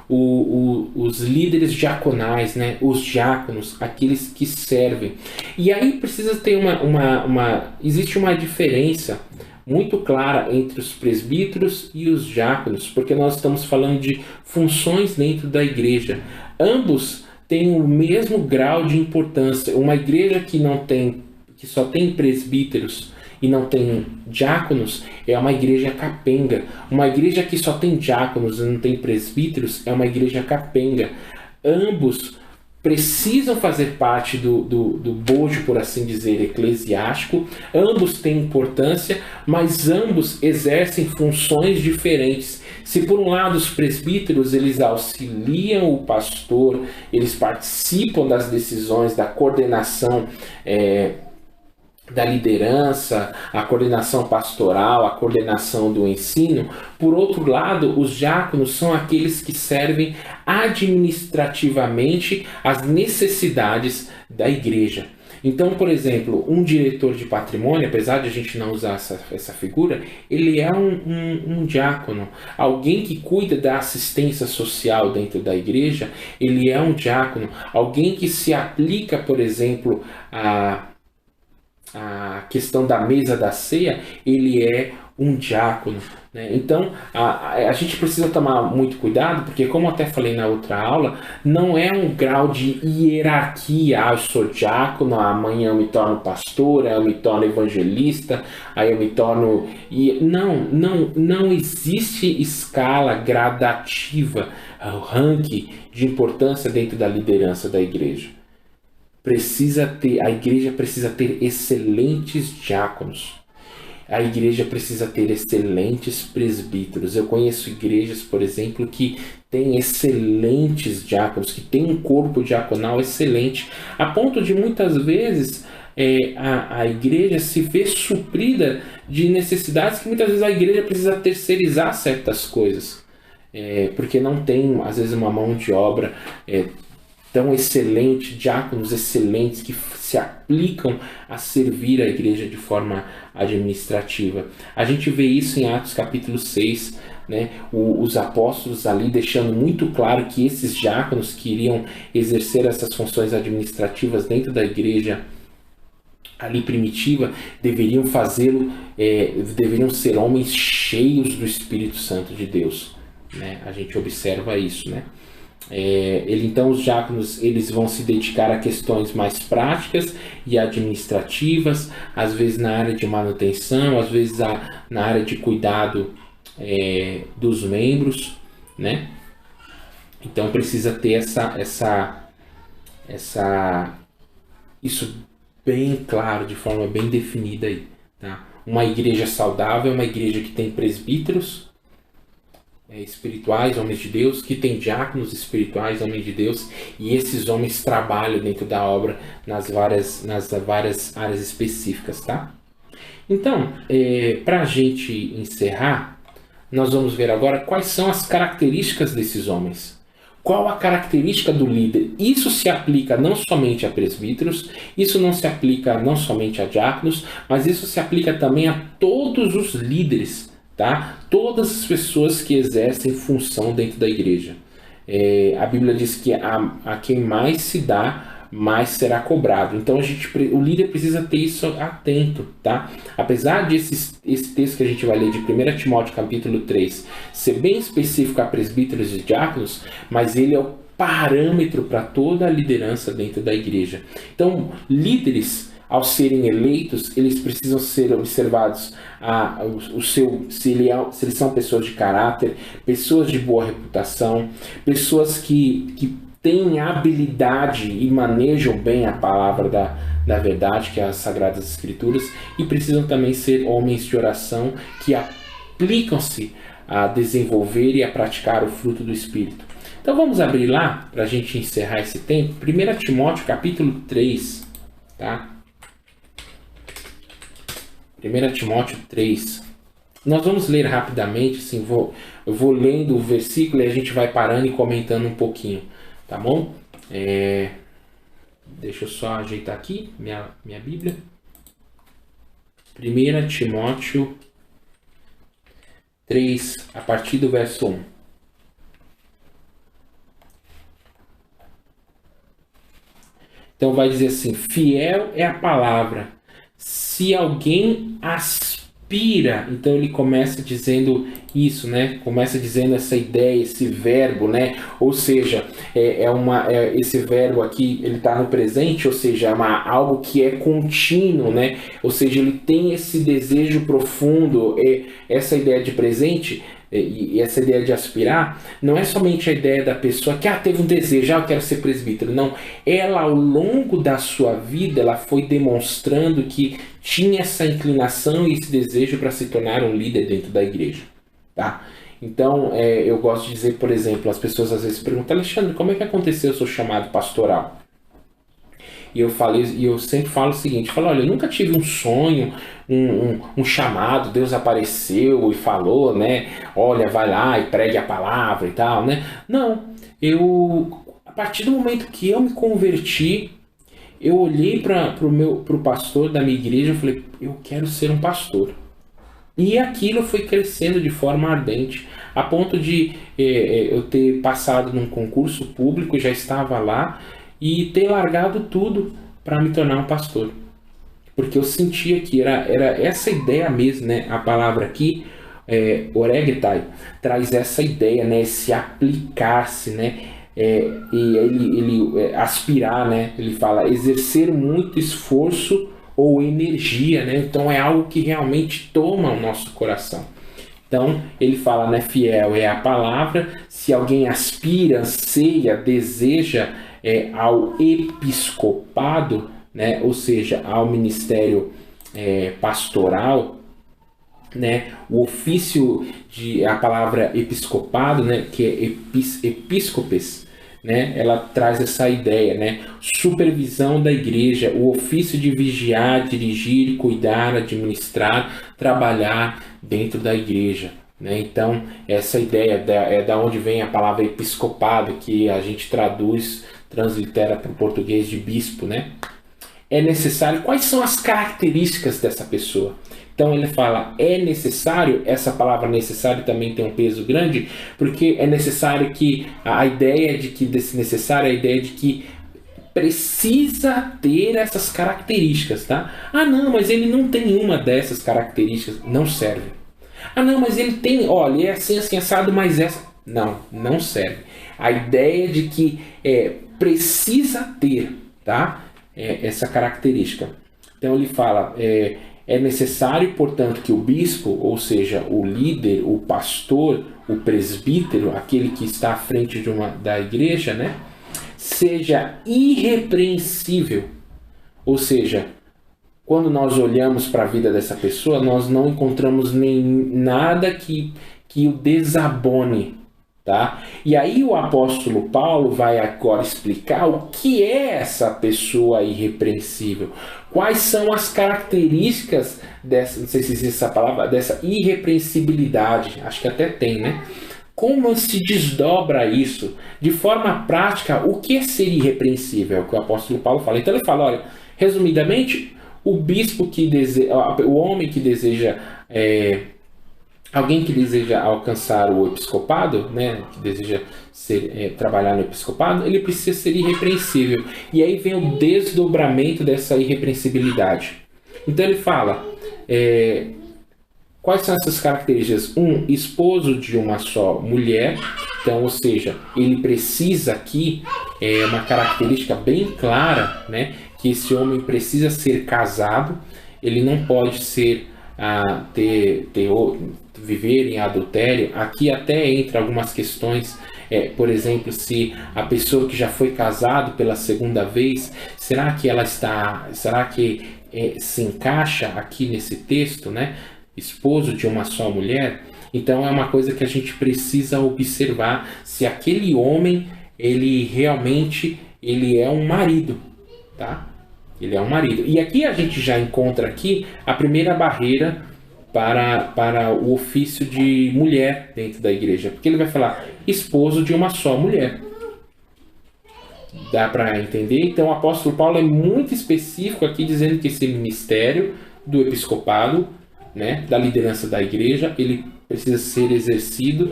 Speaker 1: os líderes diaconais, né? Os diáconos, aqueles que servem. E aí precisa ter existe uma diferença muito clara entre os presbíteros e os diáconos, porque nós estamos falando de funções dentro da igreja. Ambos têm o mesmo grau de importância. Uma igreja que só tem presbíteros e não tem diáconos é uma igreja capenga. Uma igreja que só tem diáconos e não tem presbíteros é uma igreja capenga. Ambos precisam fazer parte do bojo, por assim dizer, eclesiástico. Ambos têm importância, mas ambos exercem funções diferentes. Se por um lado os presbíteros eles auxiliam o pastor, eles participam das decisões, da coordenação, da liderança, a coordenação pastoral, a coordenação do ensino. Por outro lado, os diáconos são aqueles que servem administrativamente as necessidades da igreja. Então, por exemplo, um diretor de patrimônio, apesar de a gente não usar essa figura, ele é um diácono. Alguém que cuida da assistência social dentro da igreja, ele é um diácono. Alguém que se aplica, por exemplo, a questão da mesa da ceia, ele é um diácono, né? Então a gente precisa tomar muito cuidado, porque como eu até falei na outra aula, não é um grau de hierarquia. Eu sou diácono, amanhã eu me torno pastor, aí eu me torno evangelista, aí eu me torno... Não existe escala gradativa, ranking de importância dentro da liderança da igreja. A igreja precisa ter excelentes diáconos. A igreja precisa ter excelentes presbíteros. Eu conheço igrejas, por exemplo, que têm excelentes diáconos, que têm um corpo diaconal excelente, a ponto de muitas vezes a igreja se ver suprida de necessidades que muitas vezes a igreja precisa terceirizar certas coisas, porque não tem, às vezes, uma mão de obra tão excelente, diáconos excelentes que se aplicam a servir a igreja de forma administrativa. A gente vê isso em Atos capítulo 6, né? Os apóstolos ali deixando muito claro que esses diáconos que iriam exercer essas funções administrativas dentro da igreja ali primitiva deveriam fazê-lo, deveriam ser homens cheios do Espírito Santo de Deus, né? A gente observa isso, né? Então os diáconos eles vão se dedicar a questões mais práticas e administrativas, às vezes na área de manutenção, às vezes na área de cuidado dos membros, né? Então precisa ter isso bem claro, de forma bem definida aí, tá? Uma igreja saudável é uma igreja que tem presbíteros espirituais, homens de Deus, que tem diáconos espirituais, homens de Deus, e esses homens trabalham dentro da obra nas várias áreas específicas, tá? Então, para a gente encerrar, nós vamos ver agora quais são as características desses homens. Qual a característica do líder? Isso se aplica não somente a presbíteros, isso não se aplica não somente a diáconos, mas isso se aplica também a todos os líderes, tá? Todas as pessoas que exercem função dentro da igreja. A Bíblia diz que a quem mais se dá, mais será cobrado. Então o líder precisa ter isso atento, tá? Apesar de esse texto que a gente vai ler de 1 Timóteo capítulo 3 ser bem específico a presbíteros e diáconos, mas ele é o parâmetro para toda a liderança dentro da igreja. Então, líderes, ao serem eleitos, eles precisam ser observados se eles são pessoas de caráter, pessoas de boa reputação, pessoas que têm habilidade e manejam bem a palavra da verdade, que é as Sagradas Escrituras, e precisam também ser homens de oração que aplicam-se a desenvolver e a praticar o fruto do Espírito. Então vamos abrir lá, para a gente encerrar esse tempo, 1 Timóteo capítulo 3, tá? 1 Timóteo 3. Nós vamos ler rapidamente, assim, eu vou lendo o versículo e a gente vai parando e comentando um pouquinho, tá bom? Deixa eu só ajeitar aqui minha Bíblia. 1 Timóteo 3, a partir do verso 1. Então vai dizer assim: fiel é a palavra. Se alguém aspira, então ele começa dizendo isso, né? Começa dizendo essa ideia, esse verbo, né? Ou seja, esse verbo aqui, ele está no presente, ou seja, algo que é contínuo, né? Ou seja, ele tem esse desejo profundo, essa ideia de presente. E essa ideia de aspirar não é somente a ideia da pessoa que teve um desejo, eu quero ser presbítero. Não, ela ao longo da sua vida ela foi demonstrando que tinha essa inclinação e esse desejo para se tornar um líder dentro da igreja, tá? Então eu gosto de dizer, por exemplo, as pessoas às vezes perguntam: Alexandre, como é que aconteceu o seu chamado pastoral? E eu sempre falo o seguinte, olha, eu nunca tive um sonho, um chamado, Deus apareceu e falou, né? Olha, vai lá e pregue a palavra e tal, né? Não, a partir do momento que eu me converti, eu olhei para o pastor da minha igreja e falei: eu quero ser um pastor. E aquilo foi crescendo de forma ardente, a ponto de eu ter passado num concurso público, já estava lá, e ter largado tudo para me tornar um pastor. porque eu sentia que era essa ideia mesmo, né? A palavra aqui, oregetai, traz essa ideia, né? Se aplicar-se, né? E ele aspirar, né? Ele fala exercer muito esforço ou energia, né? Então é algo que realmente toma o nosso coração. Então ele fala, né? Fiel é a palavra. Se alguém aspira, anseia, deseja ao episcopado, né? Ou seja, ao ministério pastoral, né? O ofício a palavra episcopado, né? Que é episcopes, né? Ela traz essa ideia, né? Supervisão da igreja, o ofício de vigiar, dirigir, cuidar, administrar, trabalhar dentro da igreja, né? Então essa ideia é da onde vem a palavra episcopado, que a gente translitera para o português de bispo, né? É necessário. Quais são as características dessa pessoa? Então ele fala, é necessário, essa palavra necessário também tem um peso grande, porque é necessário que, a ideia de que desse necessário é a ideia de que precisa ter essas características, tá? Ah não, mas ele não tem uma dessas características, não serve. Ah não, mas ele tem, olha, ele é assim, assim, assado, mas essa... Não serve. A ideia de que precisa ter, tá? Essa característica. Então ele fala, é necessário, portanto, que o bispo, ou seja, o líder, o pastor, o presbítero, aquele que está à frente da igreja, né, seja irrepreensível. Ou seja, quando nós olhamos para a vida dessa pessoa, nós não encontramos nada que o desabone. Tá? E aí o apóstolo Paulo vai agora explicar o que é essa pessoa irrepreensível. Quais são as características dessa, não sei se existe essa palavra, dessa irrepreensibilidade. Acho que até tem, né? Como se desdobra isso? De forma prática, o que é ser irrepreensível? É o que o apóstolo Paulo fala. Então ele fala, olha, resumidamente, o bispo que deseja, o homem que deseja... alguém que deseja alcançar o episcopado, né, que deseja trabalhar no episcopado, ele precisa ser irrepreensível. E aí vem o desdobramento dessa irrepreensibilidade. Então ele fala, quais são essas características? Esposo de uma só mulher. Então, ou seja, ele precisa aqui, uma característica bem clara, né, que esse homem precisa ser casado, ele não pode ser... viver em adultério. Aqui até entra algumas questões, por exemplo, se a pessoa que já foi casado pela segunda vez, será que se encaixa aqui nesse texto, né? Esposo de uma só mulher. Então é uma coisa que a gente precisa observar, se aquele homem ele realmente é um marido, tá? Ele é um marido. E aqui a gente já encontra aqui a primeira barreira para o ofício de mulher dentro da igreja. Porque ele vai falar esposo de uma só mulher. Dá para entender? Então o apóstolo Paulo é muito específico aqui, dizendo que esse ministério do episcopado, né, da liderança da igreja, ele precisa ser exercido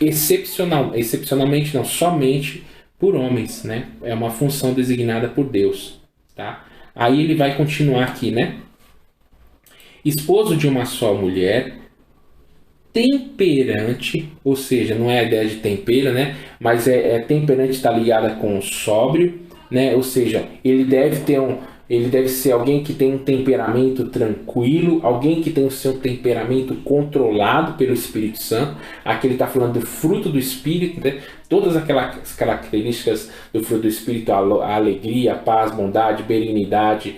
Speaker 1: excepcionalmente, não, somente por homens, né? É uma função designada por Deus. Tá? Aí ele vai continuar aqui, né? Esposo de uma só mulher, temperante, ou seja, não é a ideia de tempero, né? Mas temperante, está ligada com sóbrio, né? Ou seja, ele deve ser alguém que tem um temperamento tranquilo, alguém que tem o seu temperamento controlado pelo Espírito Santo. Aqui ele está falando do fruto do Espírito, né? Todas aquelas características do fruto do Espírito, a alegria, a paz, bondade, benignidade,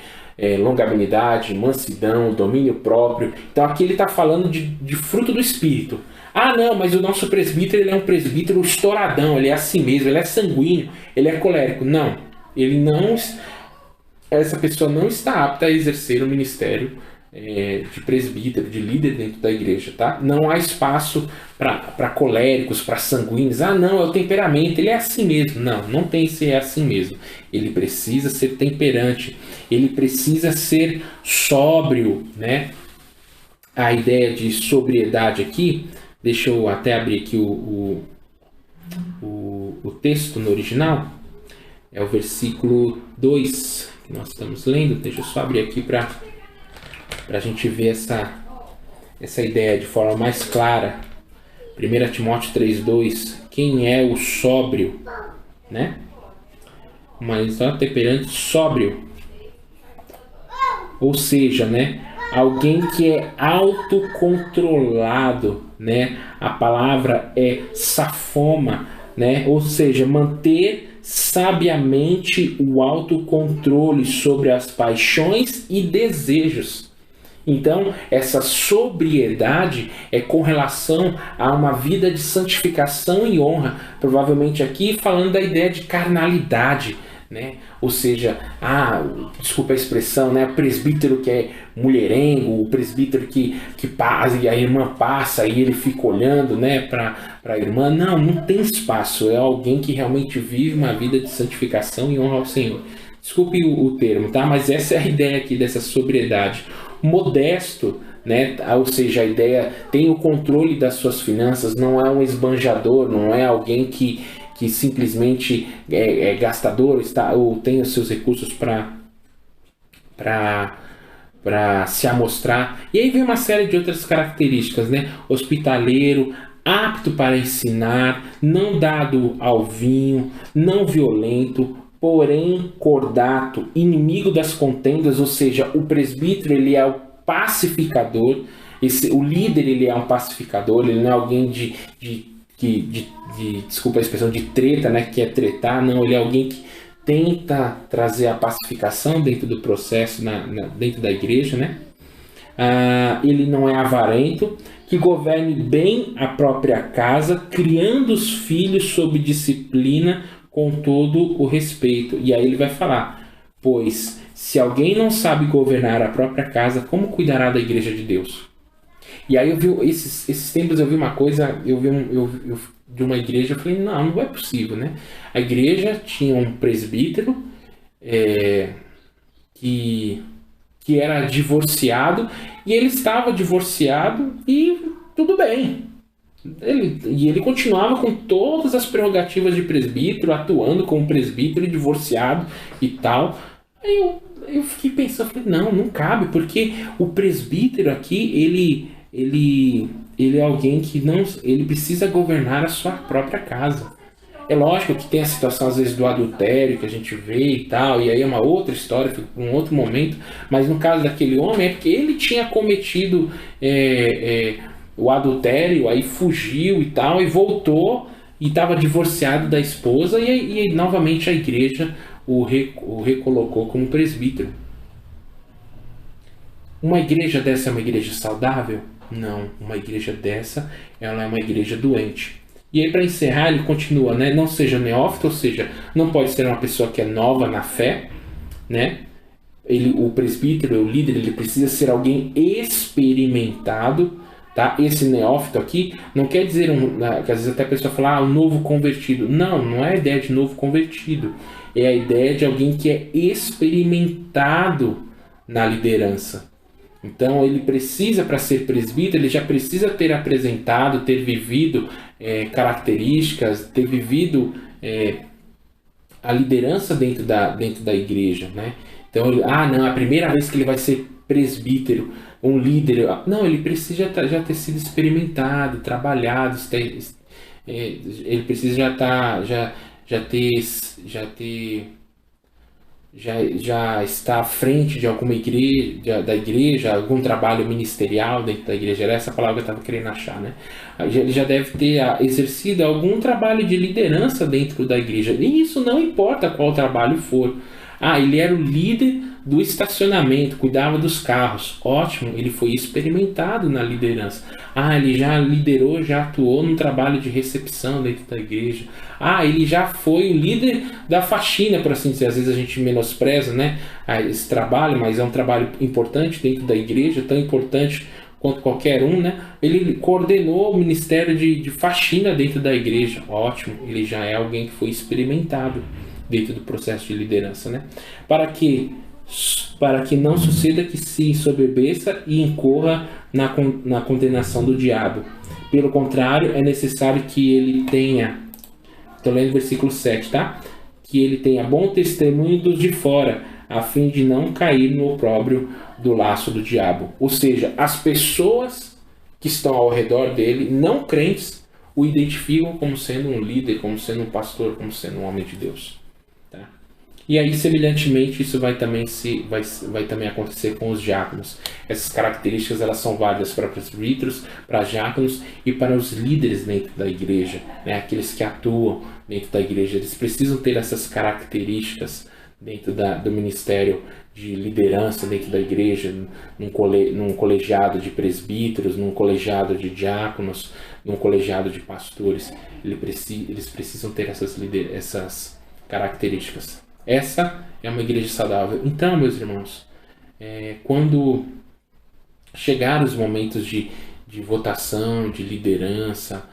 Speaker 1: longanimidade, mansidão, domínio próprio. Então aqui ele está falando de fruto do Espírito. Ah não, mas o nosso presbítero, ele é um presbítero estouradão, ele é assim mesmo, ele é sanguíneo, ele é colérico. Não, essa pessoa não está apta a exercer o ministério de presbítero, de líder dentro da igreja, tá? Não há espaço para coléricos, para sanguíneos. Ah, não, é o temperamento, ele é assim mesmo. Não tem que ser assim mesmo. Ele precisa ser temperante, ele precisa ser sóbrio, né? A ideia de sobriedade aqui, deixa eu até abrir aqui o texto no original, é o versículo 2. que nós estamos lendo. Deixa eu só abrir aqui para a gente ver essa ideia de forma mais clara. 1 Timóteo 3,2. Quem é o sóbrio? Né? Uma está temperante sóbrio. Ou seja, né? Alguém que é autocontrolado, né? A palavra é safoma, né? Ou seja, manter sabiamente o autocontrole sobre as paixões e desejos. Então, essa sobriedade é com relação a uma vida de santificação e honra. Provavelmente aqui falando da ideia de carnalidade, né? Ou seja, desculpa a expressão, né? O presbítero que é mulherengo, o presbítero que passa e a irmã passa e ele fica olhando, né, para a irmã. Não tem espaço. É alguém que realmente vive uma vida de santificação e honra ao Senhor. Desculpe o termo, tá? Mas essa é a ideia aqui dessa sobriedade. Modesto, né? Ou seja, a ideia tem o controle das suas finanças, não é um esbanjador, não é alguém que simplesmente é gastador, ou tem os seus recursos para se amostrar. E aí vem uma série de outras características, né? Hospitaleiro, apto para ensinar, não dado ao vinho, não violento, porém cordato, inimigo das contendas. Ou seja, o presbítero ele é o pacificador, o líder ele é um pacificador, ele não é alguém desculpa a expressão, de treta, né, que é tretar. Não, ele é alguém que tenta trazer a pacificação dentro do processo, dentro da igreja, né? Ele não é avarento, que governe bem a própria casa, criando os filhos sob disciplina com todo o respeito. E aí ele vai falar: pois se alguém não sabe governar a própria casa, como cuidará da igreja de Deus? E aí eu vi, esses tempos eu vi uma coisa, de uma igreja, eu falei, não é possível, né? A igreja tinha um presbítero que era divorciado, e ele estava divorciado e tudo bem. Ele continuava com todas as prerrogativas de presbítero, atuando como presbítero divorciado e tal. Aí eu fiquei pensando, falei, não cabe, porque o presbítero aqui, ele é alguém que ele precisa governar a sua própria casa. É lógico que tem a situação às vezes do adultério que a gente vê e tal, e aí é uma outra história, fica um outro momento, mas no caso daquele homem é porque ele tinha cometido o adultério, aí fugiu e tal, e voltou e estava divorciado da esposa, e novamente a igreja o recolocou como presbítero. Uma igreja dessa é uma igreja saudável? Não, uma igreja dessa, ela é uma igreja doente. E aí, para encerrar, ele continua, né? Não seja neófito, ou seja, não pode ser uma pessoa que é nova na fé, né? O presbítero, o líder, ele precisa ser alguém experimentado, tá? Esse neófito aqui não quer dizer que às vezes até a pessoa fala, um novo convertido. Não é a ideia de novo convertido. É a ideia de alguém que é experimentado na liderança. Então ele precisa, para ser presbítero, ele já precisa ter apresentado, ter vivido características, ter vivido a liderança dentro da igreja, né? Então, não, é a primeira vez que ele vai ser presbítero, um líder. Não, ele precisa já ter sido experimentado, trabalhado, ele precisa já está à frente de alguma igreja, algum trabalho ministerial dentro da igreja. Era essa palavra que eu estava querendo achar, né? Ele já deve ter exercido algum trabalho de liderança dentro da igreja. E isso não importa qual trabalho for. Ele era o líder do estacionamento, cuidava dos carros. Ótimo, ele foi experimentado na liderança. Ele já liderou, já atuou num trabalho de recepção dentro da igreja. Ele já foi o líder da faxina, por assim dizer. Às vezes a gente menospreza, né, esse trabalho, mas é um trabalho importante dentro da igreja, tão importante quanto qualquer um, né? Ele coordenou o ministério de faxina dentro da igreja. Ótimo, ele já é alguém que foi experimentado dentro do processo de liderança, né? Para que não suceda que se ensoberbeça e incorra na condenação do diabo. Pelo contrário, é necessário que ele tenha, estou lendo o versículo 7, tá? Que ele tenha bom testemunho dos de fora, a fim de não cair no opróbrio do laço do diabo. Ou seja, as pessoas que estão ao redor dele, não crentes, o identificam como sendo um líder, como sendo um pastor, como sendo um homem de Deus. Tá? E aí, semelhantemente, isso vai também acontecer com os diáconos. Essas características elas são válidas para presbíteros, para diáconos e para os líderes dentro da igreja, né? Aqueles que atuam dentro da igreja. Eles precisam ter essas características dentro do ministério de liderança dentro da igreja, num colegiado de presbíteros, num colegiado de diáconos, num colegiado de pastores. Eles precisam ter essas características. Essa é uma igreja saudável. Então, meus irmãos, quando chegar os momentos de votação, de liderança,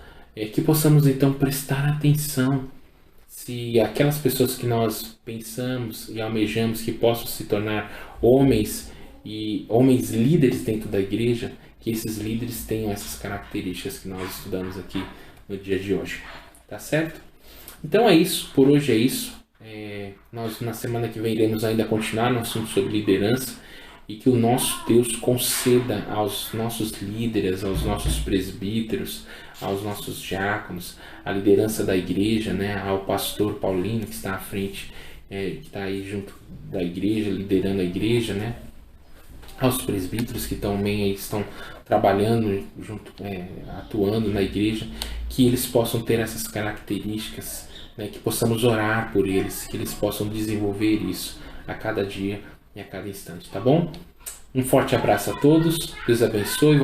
Speaker 1: que possamos então prestar atenção se aquelas pessoas que nós pensamos e almejamos que possam se tornar homens líderes dentro da igreja, que esses líderes tenham essas características que nós estudamos aqui no dia de hoje. Tá certo? Então é isso, por hoje é isso. Nós na semana que vem iremos ainda continuar no assunto sobre liderança e que o nosso Deus conceda aos nossos líderes, aos nossos presbíteros, aos nossos diáconos, a liderança da igreja, né, ao pastor Paulinho que está à frente, que está aí junto da igreja, liderando a igreja, né, aos presbíteros que também estão trabalhando junto, atuando na igreja, que eles possam ter essas características, né, que possamos orar por eles, que eles possam desenvolver isso a cada dia e a cada instante, tá bom? Um forte abraço a todos, Deus abençoe.